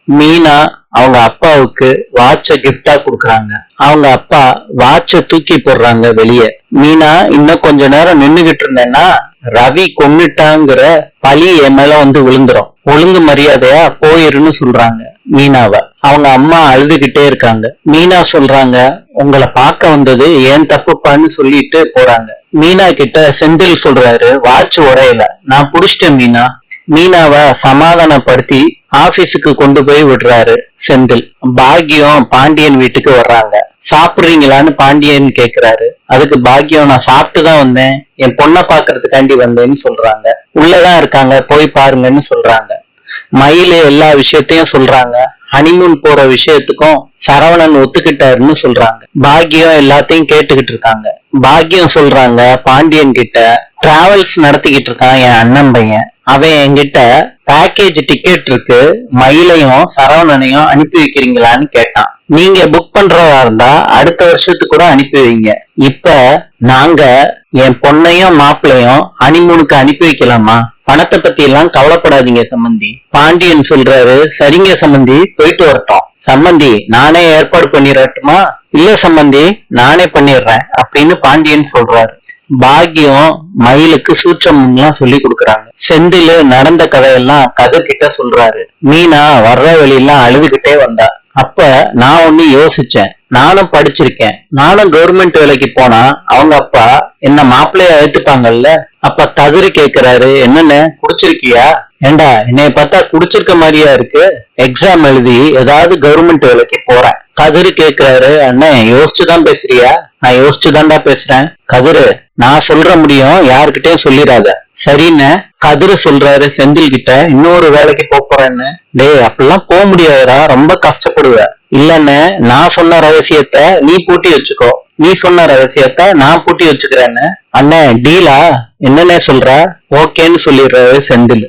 மீனா அவங்க அப்பாவுக்கு வாட்ச கிஃப்டா குடுக்கறாங்க. அவங்க அப்பா வாட்ச தூக்கி போடுறாங்க வெளியே. மீனா இன்னும் கொஞ்ச நேரம் நின்னுகிட்டு இருந்தேன்னா ரவி கொன்னுட்டாங்கிற பழி என் மேல வந்து விழுந்துரும். ஒழுங்கு மரியாதையா போயிருன்னு சொல்றாங்க மீனாவ. அவங்க அம்மா அழுதுகிட்டே இருக்காங்க. மீனா சொல்றாங்க, உங்களை பார்க்க வந்தது ஏன் தப்புப்பான்னு சொல்லிட்டு போறாங்க. மீனா கிட்ட செந்தில் சொல்றாரு, வாட்ச் உடையல, நான் புடிச்சிட்டேன் மீனா. மீனாவை சமாதானப்படுத்தி ஆபீஸுக்கு கொண்டு போய் விடுறாரு செந்தில். பாக்கியம் பாண்டியன் வீட்டுக்கு வர்றாங்க. சாப்பிடுறீங்களான்னு பாண்டியன் கேக்குறாரு. அதுக்கு பாக்கியம், நான் சாப்பிட்டுதான் வந்தேன், என் பொண்ணை பாக்குறதுக்காண்டி வந்தேன்னு சொல்றாங்க. உள்ளதான் இருக்காங்க, போய் பாருங்கன்னு சொல்றாங்க. மயிலு எல்லா விஷயத்தையும் சொல்றாங்க. ஹனிமூன் போற விஷயத்துக்கும் சரவணன் ஒத்துக்கிட்டாருன்னு சொல்றாங்க. பாக்கியம் எல்லாத்தையும் கேட்டுக்கிட்டு இருக்காங்க. பாக்கியம் சொல்றாங்க பாண்டியன் கிட்ட, டிராவல்ஸ் நடத்திக்கிட்டு இருக்கான் என் அண்ணன் பையன், அவன் என்கிட்ட பேக்கேஜ் டிக்கெட் இருக்கு, மயிலையும் சரவணனையும் அனுப்பி வைக்கிறீங்களான்னு கேட்டான். நீங்க புக் பண்றதா இருந்தா அடுத்த வருஷத்துக்கு கூட அனுப்பி வைங்க. இப்ப நாங்க என் பொண்ணையும் மாப்பிள்ளையும் ஹனிமூனுக்கு அனுப்பி வைக்கலாமா? பணத்தை பத்தி எல்லாம் கவலைப்படாதீங்க சம்பந்தி. பாண்டியன் சொல்றாரு, சரிங்க சம்பந்தி, போயிட்டு வரட்டும். சம்பந்தி, நானே ஏற்பாடு பண்ணிடட்டுமா? இல்ல சம்பந்தி, நானே பண்ணிடுறேன் அப்படின்னு பாண்டியன் சொல்றாரு. பாக்கியம் மயிலுக்கு சூட்சம்லாம் சொல்லி கொடுக்கறாங்க. செந்தில் நடந்த கதையெல்லாம் கதிர்கிட்ட சொல்றாரு. மீனா வர்ற வழியெல்லாம் அழுதுகிட்டே வந்தா. அப்ப நான் ஒண்ணு யோசிச்சேன், நானும் படிச்சிருக்கேன், நானும் கவர்மெண்ட் வேலைக்கு போனா அவங்க அப்பா என்ன மாப்பிள்ளைய ஏத்துப்பாங்கல்ல. அப்ப கதிர் கேக்குறாரு, என்னன்னு குடிச்சிருக்கியா? ஏண்டா என்னைய பார்த்தா குடிச்சிருக்க மாதிரியா இருக்கு, எக்ஸாம் எழுதி ஏதாவது கவர்மெண்ட் வேலைக்கு போறேன். கதிர் கேக்குறாரு, அண்ணே யோசிச்சுதான் பேசுறியா? நான் யோசிச்சுதான்டா பேசுறேன். கதிரு, நான் சொல்ற முடியும், யாருக்கிட்டையும் சொல்லிடாத. சரின்னு கதிரு சொல்றாரு செந்தில் கிட்ட, இன்னொரு வேலைக்கு போறேன்னு. டேய், அப்படிலாம் போக முடியாதுடா, ரொம்ப கஷ்டப்படுவ. இல்லன்னு நான் சொன்ன ரகசியத்தை நீ பூட்டி வச்சுக்கோ, நீ சொன்ன ரகசியத்தை நான் பூட்டி வச்சுக்கிறேன்னு. அண்ணே டீலா? என்னன்னே சொல்ற? ஓகேன்னு சொல்லிடுறாரு செந்தில்.